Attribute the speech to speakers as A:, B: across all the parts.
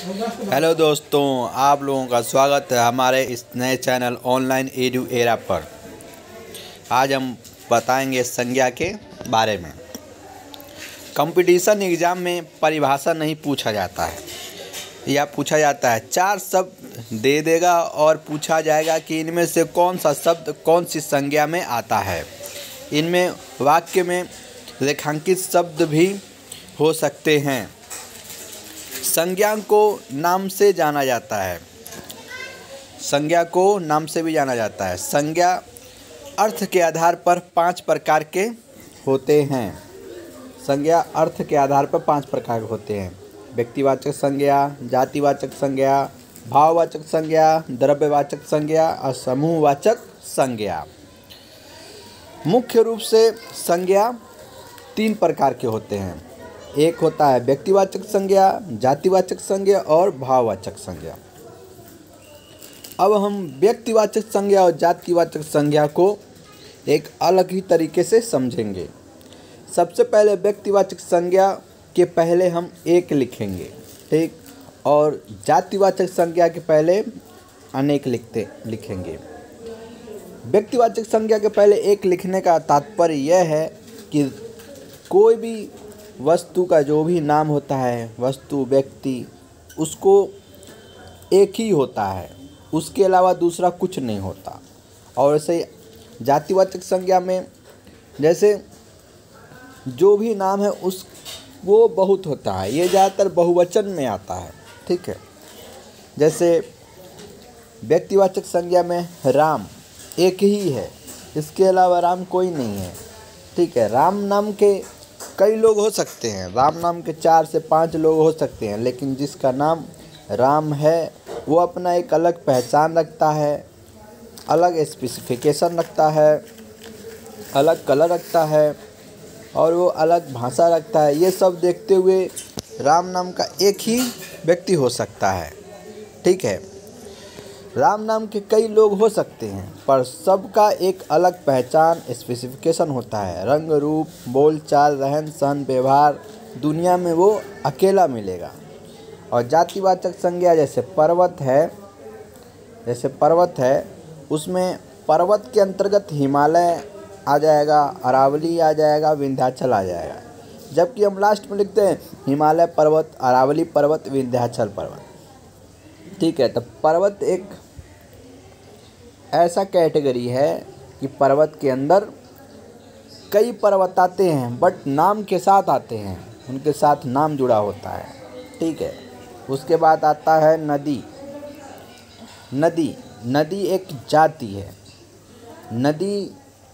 A: Hello दोस्तों, आप लोगों का स्वागत है हमारे इस नए चैनल ऑनलाइन एडू एरा पर। आज हम बताएंगे संज्ञा के बारे में। कंपटीशन एग्ज़ाम में परिभाषा नहीं पूछा जाता है, या पूछा जाता है 4 शब्द दे देगा और पूछा जाएगा कि इनमें से कौन सा शब्द कौन सी संज्ञा में आता है। इनमें वाक्य में रेखांकित शब्द भी हो सकते हैं। संज्ञा को नाम से जाना जाता है। संज्ञा को नाम से भी जाना जाता है। संज्ञा अर्थ के आधार पर 5 प्रकार के होते हैं। संज्ञा अर्थ के आधार पर 5 प्रकार के होते हैं। व्यक्तिवाचक संज्ञा, जातिवाचक संज्ञा, भाववाचक संज्ञा, द्रव्यवाचक संज्ञा और समूहवाचक संज्ञा। मुख्य रूप से संज्ञा 3 प्रकार के होते हैं। एक होता है व्यक्तिवाचक संज्ञा, जातिवाचक संज्ञा और भाववाचक संज्ञा। अब हम व्यक्तिवाचक संज्ञा और जातिवाचक संज्ञा को एक अलग ही तरीके से समझेंगे। सबसे पहले व्यक्तिवाचक संज्ञा के पहले हम एक लिखेंगे, ठीक, और जातिवाचक संज्ञा के पहले अनेक लिखेंगे। व्यक्तिवाचक संज्ञा के पहले एक लिखने का तात्पर्य यह है कि कोई भी वस्तु का जो भी नाम होता है, वस्तु, व्यक्ति, उसको एक ही होता है, उसके अलावा दूसरा कुछ नहीं होता। और ऐसे जातिवाचक संज्ञा में जैसे जो भी नाम है वो बहुत होता है। ये ज़्यादातर बहुवचन में आता है, ठीक है। जैसे व्यक्तिवाचक संज्ञा में राम एक ही है, इसके अलावा राम कोई नहीं है, ठीक है। राम नाम के कई लोग हो सकते हैं, राम नाम के 4 से 5 लोग हो सकते हैं, लेकिन जिसका नाम राम है वो अपना एक अलग पहचान रखता है, अलग स्पेसिफिकेशन रखता है, अलग कलर रखता है और वो अलग भाषा रखता है। ये सब देखते हुए राम नाम का एक ही व्यक्ति हो सकता है, ठीक है। राम नाम के कई लोग हो सकते हैं, पर सबका एक अलग पहचान, स्पेसिफिकेशन होता है। रंग, रूप, बोलचाल, रहन सहन, व्यवहार, दुनिया में वो अकेला मिलेगा। और जातिवाचक संज्ञा जैसे पर्वत है, उसमें पर्वत के अंतर्गत हिमालय आ जाएगा, अरावली आ जाएगा, विंध्याचल आ जाएगा। जबकि हम लास्ट में लिखते हैं हिमालय पर्वत, अरावली पर्वत, विंध्याचल पर्वत, ठीक है। तो पर्वत एक ऐसा कैटेगरी है कि पर्वत के अंदर कई पर्वत आते हैं, बट नाम के साथ आते हैं, उनके साथ नाम जुड़ा होता है, ठीक है। उसके बाद आता है नदी। नदी एक जाति है। नदी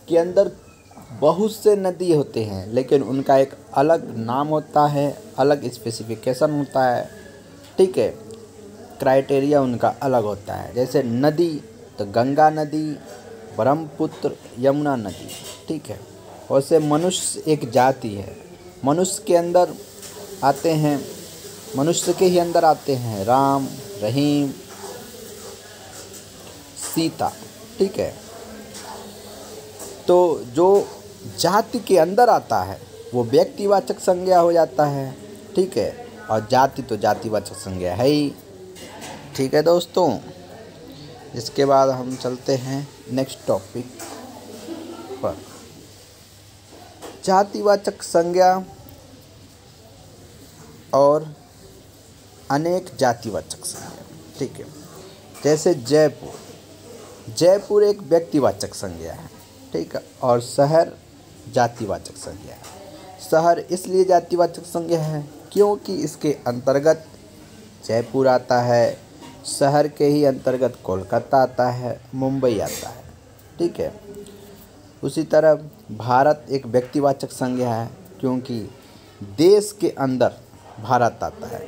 A: के अंदर बहुत से नदी होते हैं, लेकिन उनका एक अलग नाम होता है, अलग स्पेसिफिकेशन होता है, ठीक है। क्राइटेरिया उनका अलग होता है। जैसे नदी तो गंगा नदी, ब्रह्मपुत्र, यमुना नदी, ठीक है। वैसे मनुष्य एक जाति है। मनुष्य के ही अंदर आते हैं राम, रहीम, सीता, ठीक है। तो जो जाति के अंदर आता है वो व्यक्तिवाचक संज्ञा हो जाता है, ठीक है। और जाति तो जातिवाचक संज्ञा है ही, ठीक है दोस्तों। इसके बाद हम चलते हैं नेक्स्ट टॉपिक पर। जातिवाचक संज्ञा और अनेक जातिवाचक संज्ञा, ठीक है। जैसे जयपुर एक व्यक्तिवाचक संज्ञा है, ठीक है। और शहर जातिवाचक संज्ञा है। शहर इसलिए जातिवाचक संज्ञा है क्योंकि इसके अंतर्गत जयपुर आता है, शहर के ही अंतर्गत कोलकाता आता है, मुंबई आता है, ठीक है। उसी तरह भारत एक व्यक्तिवाचक संज्ञा है क्योंकि देश के अंदर भारत आता है।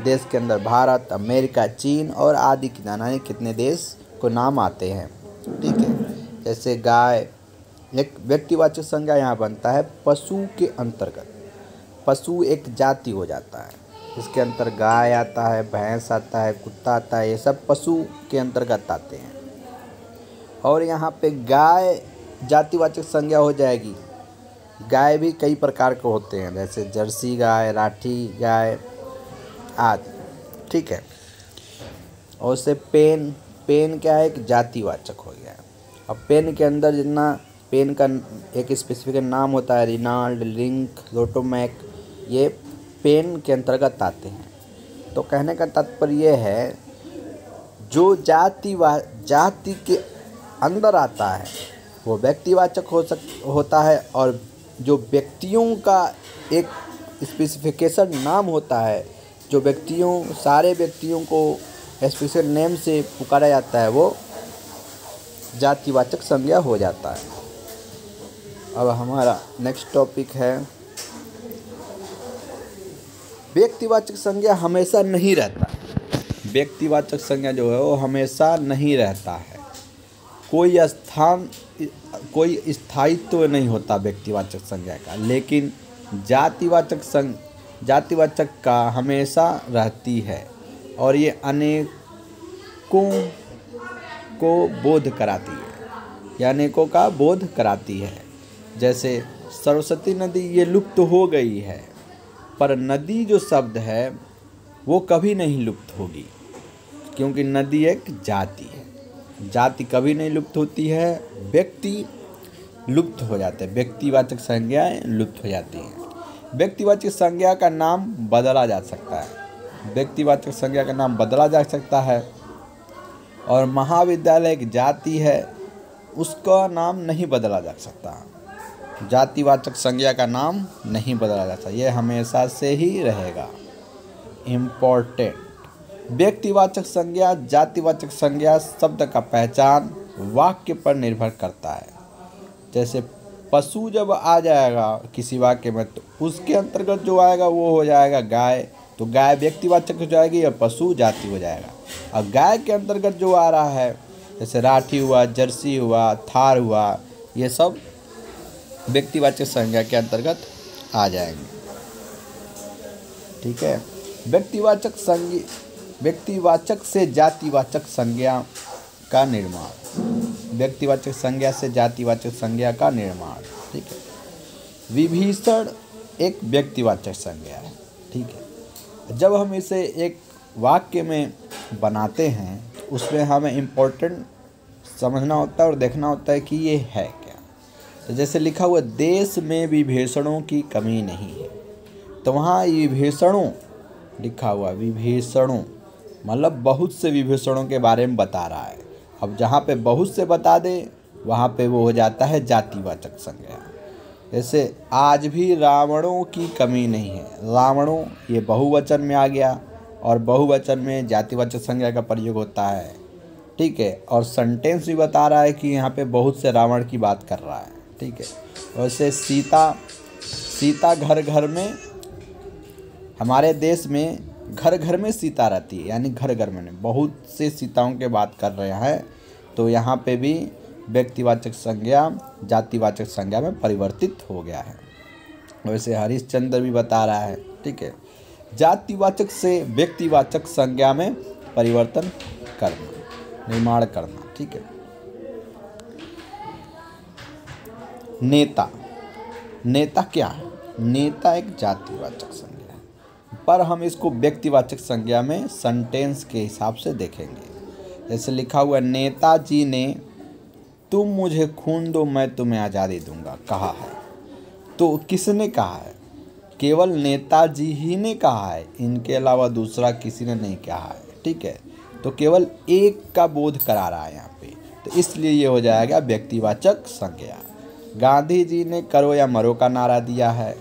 A: देश के अंदर भारत, अमेरिका, चीन और आदि की जाने कितने देश को नाम आते हैं, ठीक है। जैसे गाय एक व्यक्तिवाचक संज्ञा यहाँ बनता है पशु के अंतर्गत। पशु एक जाति हो जाता है, इसके अंतर गाय आता है, भैंस आता है, कुत्ता आता है, ये सब पशु के अंतर्गत आते हैं। और यहाँ पे गाय जातिवाचक संज्ञा हो जाएगी। गाय भी कई प्रकार के होते हैं, जैसे जर्सी गाय, राठी गाय आदि, ठीक है। और उससे पेन, पेन क्या है, एक जातिवाचक हो गया। अब पेन के अंदर जितना पेन का एक स्पेसिफिक नाम होता है, रिनाल्ड, लिंक, रोटोमैक, ये पेन के अंतर्गत आते हैं। तो कहने का तात्पर्य ये है, जो जाति के अंदर आता है वो व्यक्तिवाचक होता है, और जो व्यक्तियों का एक स्पेसिफिकेशन नाम होता है, जो सारे व्यक्तियों को स्पेशल नेम से पुकारा जाता है, वो जातिवाचक संज्ञा हो जाता है। अब हमारा नेक्स्ट टॉपिक है, व्यक्तिवाचक संज्ञा हमेशा नहीं रहता। व्यक्तिवाचक संज्ञा जो है वो हमेशा नहीं रहता है। कोई स्थायित्व नहीं होता व्यक्तिवाचक संज्ञा का, लेकिन जातिवाचक का हमेशा रहती है, और ये अनेकों को बोध कराती है, या अनेकों का बोध कराती है। जैसे सरस्वती नदी ये लुप्त हो गई है, पर नदी जो शब्द है वो कभी नहीं लुप्त होगी, क्योंकि नदी एक जाति है। जाति कभी नहीं लुप्त होती है, व्यक्ति लुप्त हो जाते हैं, व्यक्तिवाचक संज्ञाएं लुप्त हो जाती हैं। व्यक्तिवाचक संज्ञा का नाम बदला जा सकता है, व्यक्तिवाचक संज्ञा का नाम बदला जा सकता है। और महाविद्यालय एक जाति है, उसका नाम नहीं बदला जा सकता। जातिवाचक संज्ञा का नाम नहीं बदला जा सकता, यह हमेशा से ही रहेगा। इम्पोर्टेंट, व्यक्तिवाचक संज्ञा जातिवाचक संज्ञा शब्द का पहचान वाक्य पर निर्भर करता है। जैसे पशु जब आ जाएगा किसी वाक्य में, तो उसके अंतर्गत जो आएगा वो हो जाएगा गाय, तो गाय व्यक्तिवाचक हो जाएगी और पशु जाति हो जाएगा। और गाय के अंतर्गत जो आ रहा है, जैसे राठी हुआ, जर्सी हुआ, थार हुआ, ये सब व्यक्तिवाचक संज्ञा के अंतर्गत आ जाएंगे। ठीक है। व्यक्तिवाचक से जातिवाचक संज्ञा का निर्माण, व्यक्तिवाचक संज्ञा से जातिवाचक संज्ञा का निर्माण। ठीक है। विभीषण एक व्यक्तिवाचक संज्ञा है। ठीक है। जब हम इसे एक वाक्य में बनाते हैं, उसमें हमें इम्पोर्टेंट समझना होता है और देखना होता है कि ये है क्या। तो जैसे लिखा हुआ, देश में विभीषणों की कमी नहीं है, तो वहाँ विभीषणों लिखा हुआ, विभीषणों मतलब बहुत से विभीषणों के बारे में बता रहा है। अब जहाँ पे बहुत से बता दे, वहाँ पे वो हो जाता है जातिवाचक संज्ञा। जैसे आज भी रावणों की कमी नहीं है, रावणों ये बहुवचन में आ गया, और बहुवचन में जातिवाचक संज्ञा का प्रयोग होता है। ठीक है। और सेंटेंस भी बता रहा है कि यहाँ पे बहुत से रावण की बात कर रहा है। ठीक है। वैसे सीता घर घर में, हमारे देश में घर घर में सीता रहती है, यानी घर घर में बहुत से सीताओं के बात कर रहे हैं। तो यहाँ पे भी व्यक्तिवाचक संज्ञा जातिवाचक संज्ञा में परिवर्तित हो गया है। वैसे हरिश्चंद्र भी बता रहा है। ठीक है। जातिवाचक से व्यक्तिवाचक संज्ञा में परिवर्तन करना, निर्माण करना। ठीक है। नेता क्या है? नेता एक जातिवाचक संज्ञा है, पर हम इसको व्यक्तिवाचक संज्ञा में सेंटेंस के हिसाब से देखेंगे। जैसे लिखा हुआ, नेताजी ने तुम मुझे खून दो मैं तुम्हें आज़ादी दूंगा कहा है। तो किसने कहा है? केवल नेताजी ही ने कहा है, इनके अलावा दूसरा किसी ने नहीं कहा है। ठीक है। तो केवल एक का बोध करा रहा है यहाँ पे, तो इसलिए ये हो जाएगा व्यक्तिवाचक संज्ञा। गांधी जी ने करो या मरो का नारा दिया है,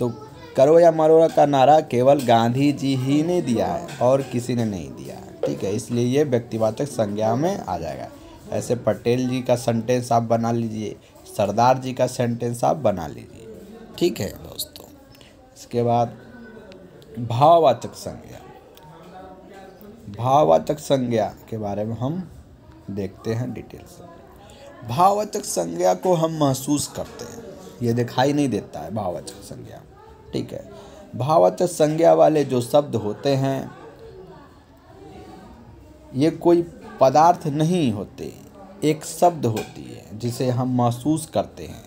A: तो करो या मरो का नारा केवल गांधी जी ही ने दिया है और किसी ने नहीं दिया है। ठीक है। इसलिए ये व्यक्तिवाचक संज्ञा में आ जाएगा। ऐसे पटेल जी का सेंटेंस आप बना लीजिए, सरदार जी का सेंटेंस आप बना लीजिए। ठीक है दोस्तों। इसके बाद भाववाचक संज्ञा। भाववाचक संज्ञा के बारे में हम देखते हैं डिटेल से। भाववाचक संज्ञा को हम महसूस करते हैं, ये दिखाई नहीं देता है भाववाचक संज्ञा। ठीक है। भाववाचक संज्ञा वाले जो शब्द होते हैं, ये कोई पदार्थ नहीं होते, एक शब्द होती है जिसे हम महसूस करते हैं,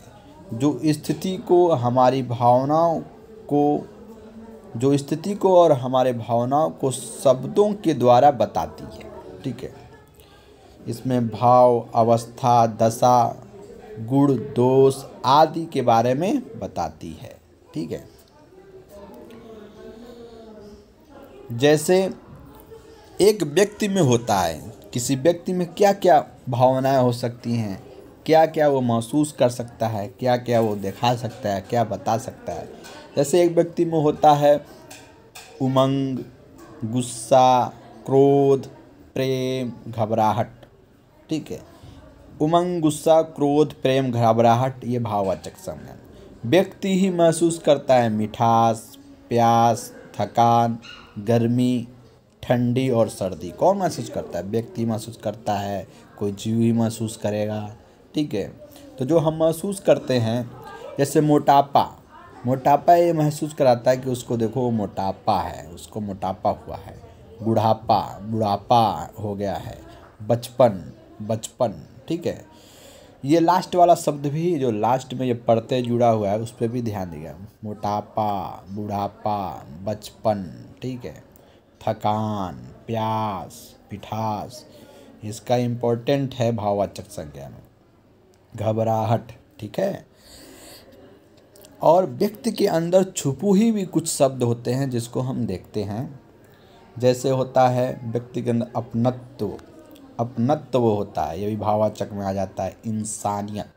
A: जो स्थिति को, हमारी भावनाओं को जो स्थिति को और हमारे भावनाओं को शब्दों के द्वारा बताती है। ठीक है, इसमें भाव, अवस्था, दशा, गुण, दोष आदि के बारे में बताती है। ठीक है, जैसे एक व्यक्ति में होता है, किसी व्यक्ति में क्या क्या भावनाएं हो सकती हैं, क्या क्या वो महसूस कर सकता है, क्या क्या वो दिखा सकता है, क्या बता सकता है। जैसे एक व्यक्ति में होता है उमंग, गुस्सा, क्रोध, प्रेम, घबराहट। ठीक है, उमंग, गुस्सा, क्रोध, प्रेम, घबराहट ये भाववाचक शब्द हैं। व्यक्ति ही महसूस करता है मिठास, प्यास, थकान, गर्मी, ठंडी और सर्दी। कौन महसूस करता है? व्यक्ति महसूस करता है, कोई जीव ही महसूस करेगा। ठीक है, तो जो हम महसूस करते हैं, जैसे मोटापा, मोटापा ये महसूस कराता है कि उसको देखो वो मोटापा है, उसको मोटापा हुआ है। बुढ़ापा, बुढ़ापा हो गया है। बचपन, बचपन। ठीक है, ये लास्ट वाला शब्द भी, जो लास्ट में ये पढ़ते जुड़ा हुआ है, उस पर भी ध्यान दिया। मोटापा, बुढ़ापा, बचपन। ठीक है, थकान, प्यास, पिठास, इसका इम्पोर्टेंट है भाववाचक संज्ञा में। घबराहट। ठीक है, और व्यक्ति के अंदर छुपू ही भी कुछ शब्द होते हैं जिसको हम देखते हैं। जैसे होता है व्यक्ति के अंदर अपनत्व, अपनत्व होता है, ये भी भाववाचक में आ जाता है। इंसानियत,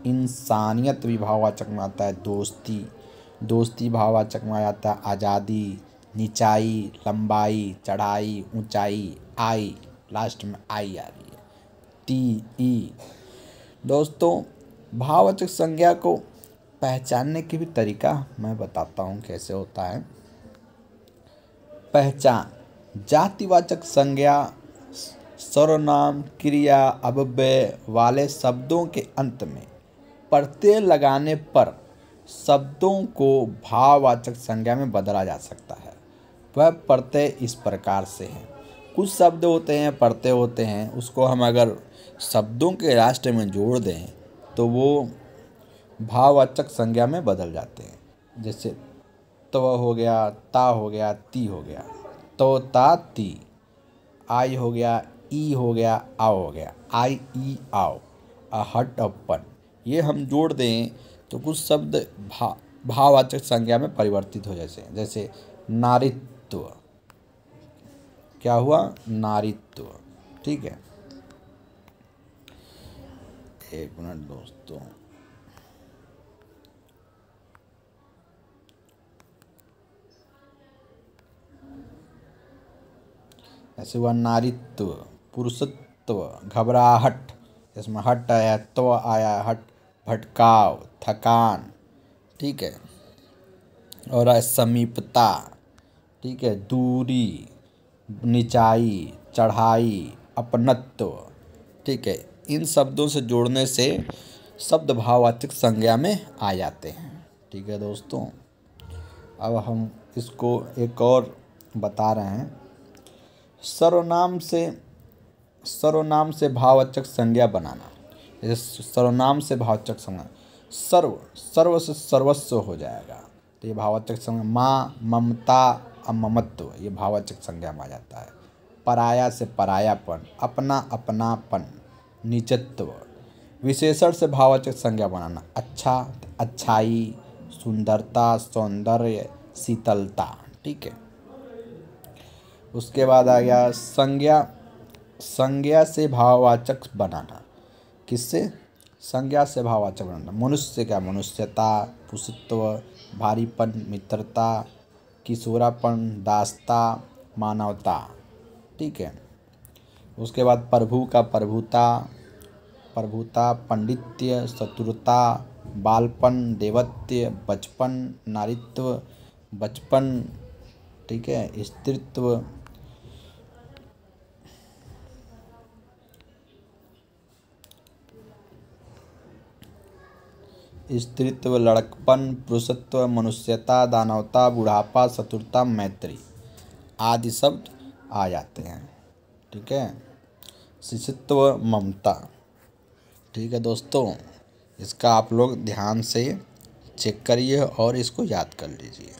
A: इंसानियत भी भाववाचक में आता है। दोस्ती, दोस्ती भाववाचक में आ जाता है। आज़ादी, निचाई, लंबाई, चढ़ाई, ऊंचाई, आई, लास्ट में आई आ रही है, टी ई। दोस्तों, भाववाचक संज्ञा को पहचानने की भी तरीका मैं बताता हूँ कैसे होता है। पहचान, जातिवाचक संज्ञा सर्वनाम, क्रिया, अव्यय वाले शब्दों के अंत में प्रत्यय लगाने पर शब्दों को भाववाचक संज्ञा में बदला जा सकता है। वह प्रत्यय इस प्रकार से हैं। कुछ शब्द होते हैं, प्रत्यय होते हैं, उसको हम अगर शब्दों के राष्ट्र में जोड़ दें तो वो भाववाचक संज्ञा में बदल जाते हैं। जैसे तव हो गया, ता हो गया, ती हो गया। तो, ता, ती। आई हो गया, ई हो गया, आओ हो गया। आई, ई, आओ। हट, अपन। ये हम जोड़ दें तो कुछ शब्द भाववाचक संज्ञा में परिवर्तित हो जैसे जैसे नारीत्व। क्या हुआ? नारीत्व। ठीक है, एक मिनट दोस्तों। ऐसे हुआ नारीत्व, पुरुषत्व, घबराहट, इसमें हट आया, तो आया, हट, भटकाव, थकान। ठीक है, और समीपता। ठीक है, दूरी, निचाई, चढ़ाई, अपनत्व। ठीक है, इन शब्दों से जोड़ने से शब्द भाववाचक संज्ञा में आ जाते हैं। ठीक है दोस्तों, अब हम इसको एक और बता रहे हैं। सर्वनाम से भाववाचक संज्ञा बनाना। जैसे सर्वनाम से भाववाचक संज्ञा, सर्व, सर्व से सर्वस्व हो जाएगा, तो ये भाववाचक संज्ञा। माँ, ममता, ममत्व, ये भाववाचक संज्ञा में आ जाता है। पराया से परायापन, अपना, अपनापन, निजत्व। विशेषण से भाववाचक संज्ञा बनाना। अच्छा, अच्छाई, सुंदरता, सौंदर्य, शीतलता। ठीक है, उसके बाद आ गया संज्ञा, संज्ञा से भाववाचक बनाना। किससे? संज्ञा से भाववाचक बनाना। मनुष्य क्या? मनुष्यता, पुरुषत्व, भारीपन, मित्रता, किशोरापन, दासता, मानवता। ठीक है, उसके बाद प्रभु का प्रभुता, प्रभुता, पंडित्य, चतुरता, बालपन, देवत्य, बचपन, नारीत्व, बचपन। ठीक है, स्त्रीत्व, स्त्रीत्व, लड़कपन, पुरुषत्व, मनुष्यता, दानवता, बुढ़ापा, चतुरता, मैत्री आदि शब्द आ जाते हैं। ठीक है, शिशुत्व, ममता। ठीक है दोस्तों, इसका आप लोग ध्यान से चेक करिए और इसको याद कर लीजिए।